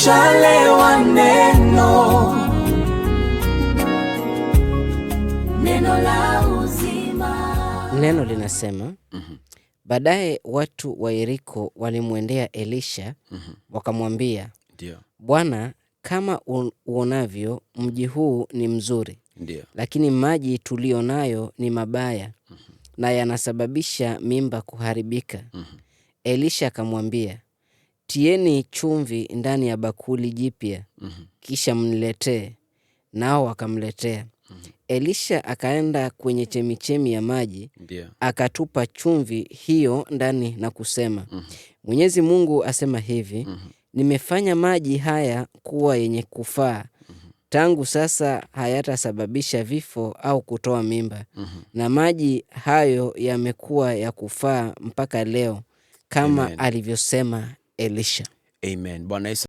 mshale wa neno, neno la uzima. Neno linasema baadaye watu wa Yeriko walimwendea Elisha wakamwambia, Ndio. Bwana, kama uonavyo mji huu ni mzuri, Ndio. lakini maji tulionayo ni mabaya na yanasababisha mimba kuharibika. Elisha akamwambia, tieni chumvi ndani ya bakuli jipya, kisha mniletee. Nao wakamletea. Elisha akaenda kwenye chemichemi ya maji, Ndio. akatupa chumvi hiyo ndani na kusema, Mwenyezi Mungu asema hivi, nimefanya maji haya kuwa yenye kufaa. Tangu sasa hayatasababisha vifo au kutoa mimba. Na maji hayo yamekuwa ya kufaa mpaka leo, kama Amen. alivyosema Elisha. Amen. Bwana Yesu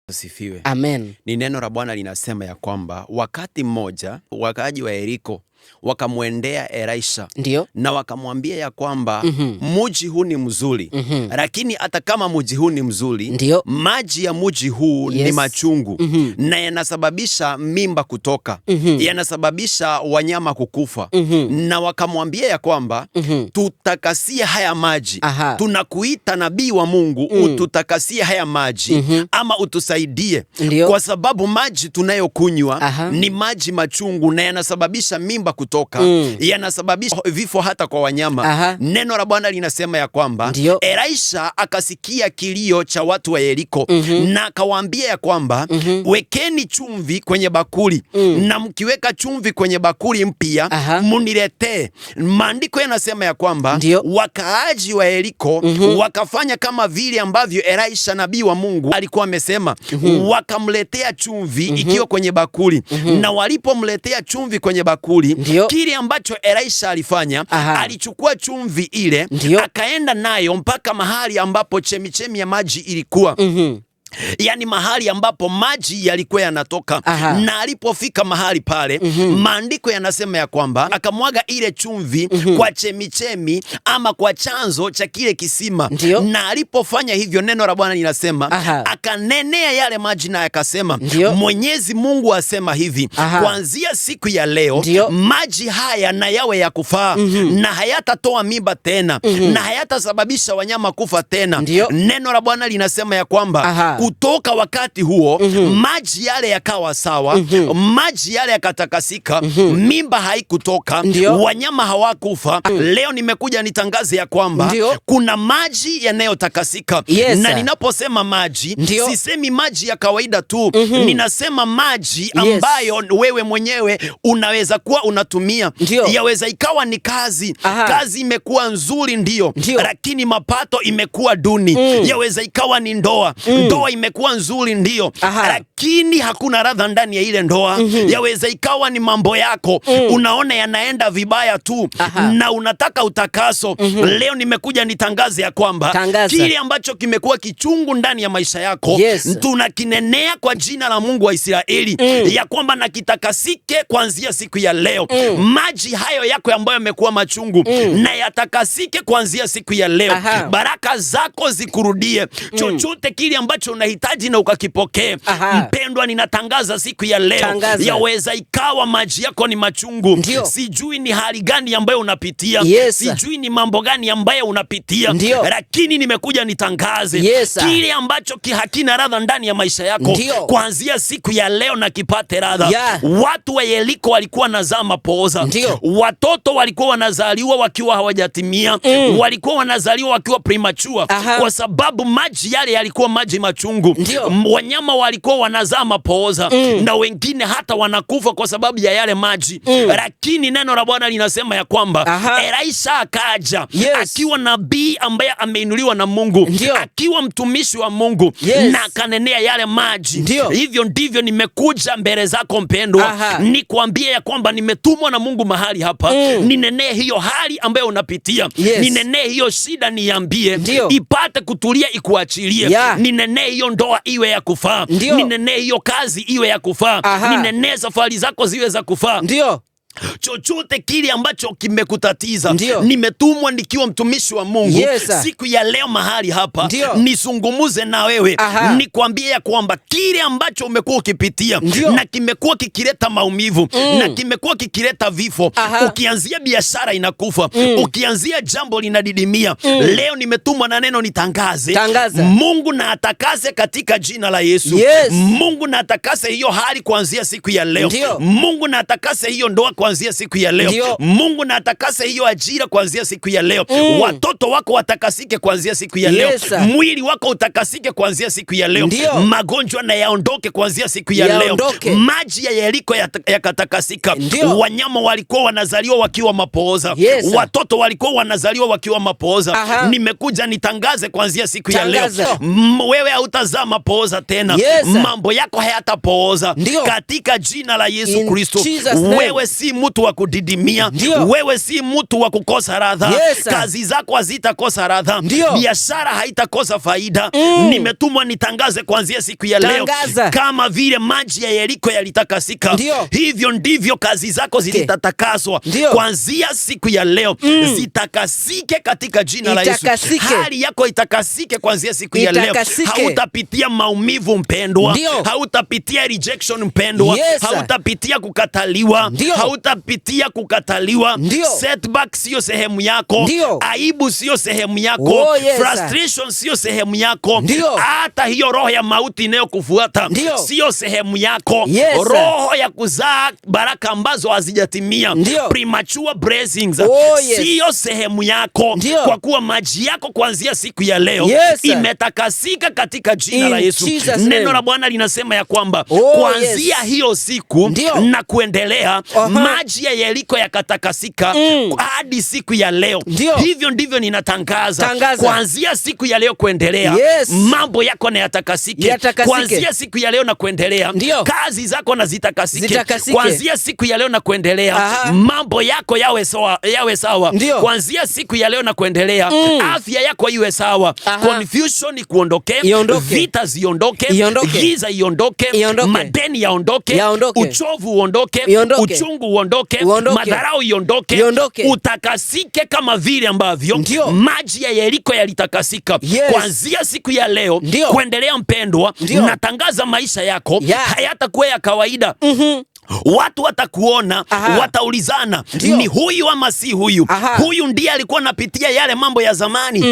asifiwe. Amen. Ni neno la Bwana linasema ya kwamba wakati mmoja wakaaji wa Yeriko wakamwendea Elisha. Ndio. Na wakamwambia ya kwamba mji huu ni mzuri, lakini hata kama mji huu ni mzuri, Ndio. maji ya mji huu ni machungu, na yanasababisha mimba kutoka, yanasababisha wanyama kukufa. Na wakamwambia ya kwamba tutakasie haya maji. Tunakuita nabii wa Mungu, ututakasie haya maji ama utusaidie. Ndio. Kwa sababu maji tunayokunywa ni maji machungu na yanasababisha mimba kutoka, yanasababisha vifo hata kwa wanyama. Neno la Bwana linasema ya kwamba Ndio. Elisha akasikia kilio cha watu wa Yeriko, na akawaambia ya kwamba wekeni chumvi kwenye bakuli, na mkiweka chumvi kwenye bakuli mpya muniletee. Maandiko yanasema ya kwamba wakaaji wa Yeriko wakafanya kama vile ambavyo Elisha nabii wa Mungu alikuwa amesema. Wakamletea chumvi ikiwa kwenye bakuli, na walipomletea chumvi kwenye bakuli, kile ambacho Elisha alifanya, alichukua chumvi ile, akaenda nayo mpaka mahali ambapo chemichemi ya maji ilikuwa. Yani mahali ambapo maji yalikuwa yanatoka. Na alipofika mahali pale, maandiko yanasema ya kwamba akamwaga ile chumvi kwa chemichemi ama kwa chanzo cha kile kisima. Na alipofanya hivyo, neno la Bwana linasema akanenea yale maji na akasema, Mwenyezi Mungu asema hivi, kuanzia siku ya leo maji haya na yawe ya kufaa, na hayatatoa mimba tena, na hayatasababisha wanyama kufa tena. Neno la Bwana linasema ya kwamba kutoka wakati huo maji yale yakawa sawa, maji yale yakatakasika, mimba haikutoka, wanyama hawakufa. Leo nimekuja nitangaze ya kwamba kuna maji yanayotakasika. Na ninaposema maji, sisemi maji ya kawaida tu, ninasema maji ambayo wewe mwenyewe unaweza kuwa unatumia. Yaweza ikawa ni kazi imekuwa nzuri, lakini mapato imekuwa duni. Yaweza ikawa ni ndoa imekuwa nzuri, lakini hakuna radha ndani ya ile ndoa. Yaweza ikawa ni mambo yako, unaona yanaenda vibaya tu, na unataka utakaso. Leo nimekuja nitangaze ya kwamba kile ambacho kimekuwa kichungu ndani ya maisha yako, tunakinenea kwa jina la Mungu wa Israeli, ya kwamba na kitakasike kuanzia siku ya leo. Maji hayo yako ambayo yamekuwa machungu, na yatakasike kuanzia siku ya leo. Baraka zako zikurudie. Chochote kile ambacho unahitaji na ukakipokee. Mpendwa, ninatangaza siku ya leo, yaweza ikawa maji yako ni machungu. Sijui ni hali gani ambayo unapitia, sijui ni mambo gani ambayo unapitia, lakini nimekuja nitangaze kile ambacho hakina radha ndani ya maisha yako, kuanzia siku ya leo na kipate radha. Watu wa Yeriko walikuwa wanazaa mapooza. Watoto walikuwa wanazaliwa wakiwa hawajatimia, walikuwa wanazaliwa wakiwa premature, kwa sababu maji yale yalikuwa maji machungu. Wanyama walikuwa wanazaa mapooza, na wengine hata wanakufa kwa sababu ya yale maji. Lakini neno la Bwana linasema ya kwamba Elisha akaja akiwa nabii ambaye ameinuliwa na Mungu, akiwa mtumishi wa Mungu, na akanenea yale maji. Hivyo ndivyo nimekuja mbele zako mpendwa, nikuambie ya kwamba nimetumwa na Mungu mahali hapa, ninenee hiyo hali ambayo unapitia, ninenee hiyo shida, niambie ipate kutulia, ikuachilie. Ninenee hiyo ndoa iwe ya kufaa, ninenee hiyo kazi iwe ya kufaa, ninenee safari zako ziwe za kufaa. chochote kile ambacho kimekutatiza, Ndio. nimetumwa nikiwa mtumishi wa Mungu, Yes, sir. siku ya leo mahali hapa, Ndio. nisungumuze na wewe, Aha. nikwambie ya kwamba kile ambacho umekuwa ukipitia Ndio. na kimekuwa kikileta maumivu na kimekuwa kikileta vifo, Aha. ukianzia biashara inakufa, ukianzia jambo linadidimia, leo nimetumwa na neno nitangaze. Tangaza. Mungu na atakase katika jina la Yesu. Yes. Mungu na atakase hiyo hali kuanzia siku ya leo. Ndio. Mungu na atakase hiyo ndoa kuanzia siku ya leo. Ndio. Mungu na atakase hiyo ajira kuanzia siku ya leo. Watoto wako watakasike kuanzia siku ya leo. Yes, sir. Mwili wako utakasike kuanzia siku ya leo. Ndio. Magonjwa na yaondoke kuanzia siku ya Yaondoke. leo. Maji ya Yeriko yakatakasika. Ndio. Wanyama walikuwa wanazaliwa wakiwa mapooza. Yes, sir. Watoto walikuwa wanazaliwa wakiwa mapooza. Aha. Nimekuja nitangaze kuanzia siku ya leo. Tangaza. Wewe hautazaa mapooza tena. Yes, sir. Mambo yako hayatapooza Ndio. katika jina la Yesu In Kristo. Jesus' name. Wewe si mtu wa kudidimia. Ndio. Wewe si mtu wa kukosa radha. Yes, sir. Kazi zako hazitakosa radha. Ndio. Biashara haitakosa faida. Nimetumwa nitangaze kuanzia siku ya leo, Tangaza. kama vile maji ya Yeriko yalitakasika, Ndio. hivyo ndivyo kazi zako zitatakaswa Ndio. kuanzia siku ya leo. Zitakasike katika jina la Yesu. Itakasike. Hali yako itakasike kuanzia siku ya leo. Itakasike. Hautapitia maumivu mpendwa. Ndio. Hautapitia rejection mpendwa. Yes, sir. Hautapitia kukataliwa. Ndio. Hautapitia kukataliwa. Ndio. Setback sio sehemu yako. Ndio. Aibu sio sehemu yako. Oh, yes, sir. Frustration sio sehemu yako. Ndio. Hata hiyo roho ya mauti inayokufuata Ndio. sio sehemu yako. Yes, sir. Roho ya kuzaa baraka ambazo hazijatimia, Ndio. premature blessings, Oh, yes. sio sehemu yako. Ndio. Kwa kuwa maji yako kuanzia siku ya leo Yes, sir. imetakasika katika jina In la Yesu. Jesus' name. Neno la Bwana linasema ya kwamba Oh, kuanzia yes. hiyo siku Ndio. na kuendelea, Aha. maji ya Yeriko yakatakasika hadi siku ya leo. Ndio. Hivyo ndivyo ninatangaza. Tangaza. Kuanzia siku ya leo kuendelea, Yes. mambo yako na yatakasike. Yatakasike. Kuanzia siku ya leo na kuendelea, Ndio. kazi zako na zitakasike. Zitakasike. Kuanzia siku ya leo na kuendelea, Aha. mambo yako yawe sawa. Ndio. Kuanzia siku ya leo na kuendelea, afya yako iwe sawa. Aha. Confusion ikuondoke, Iondoke. vita ziondoke, Iondoke. giza iondoke, Iondoke. madeni yaondoke, Yaondoke. uchovu uondoke, Iondoke. uchungu uondoke, Uondoke. madharau iondoke, Iondoke. utakasike kama vile ambavyo Ndio. maji ya Yeriko yalitakasika. Yes. Kuanzia siku ya leo Ndio. kuendelea, mpendwa, Ndio. natangaza maisha yako Yeah. hayatakuwa ya kawaida. Watu watakuona, Aha. wataulizana, Ndio. ni huyu ama si huyu? Aha. Huyu ndiye alikuwa anapitia yale mambo ya zamani.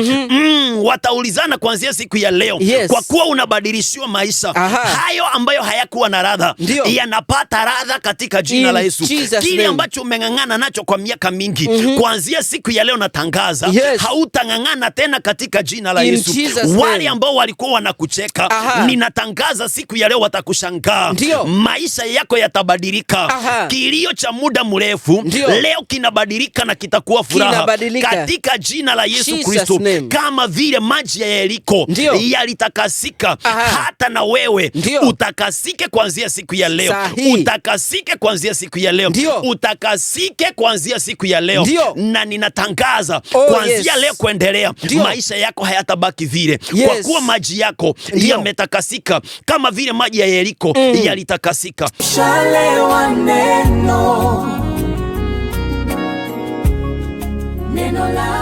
Wataulizana kuanzia siku ya leo. Yes. Kwa kuwa unabadilishiwa maisha. Aha. Hayo ambayo hayakuwa na radha Ndio. yanapata radha katika jina In la Yesu. Jesus' Kile name. ambacho umeng'ang'ana nacho kwa miaka mingi, kuanzia siku ya leo natangaza, Yes. hautang'ang'ana tena katika jina la In Yesu. Jesus' name. Wale ambao walikuwa wanakucheka, Aha. ninatangaza siku ya leo watakushangaa. Ndio. Maisha yako yatabadilika. Aha. Kilio cha muda mrefu Ndio. leo kinabadilika na kitakuwa furaha Kinabadilika. katika jina la Yesu Jesus' Kristo. name. Kama vile maji ya Yeriko Ndio. yalitakasika, Aha. hata na wewe Ndio. utakasike kuanzia siku ya leo. Sahi. Utakasike kuanzia siku ya leo. Ndio. Utakasike kuanzia siku ya leo. Ndio. Na ninatangaza Oh, kuanzia yes. leo kuendelea, Ndio. maisha yako hayatabaki vile. Yes. Kwa kuwa maji yako Ndio. yametakasika kama vile maji ya Yeriko yalitakasika. Shalewa neno la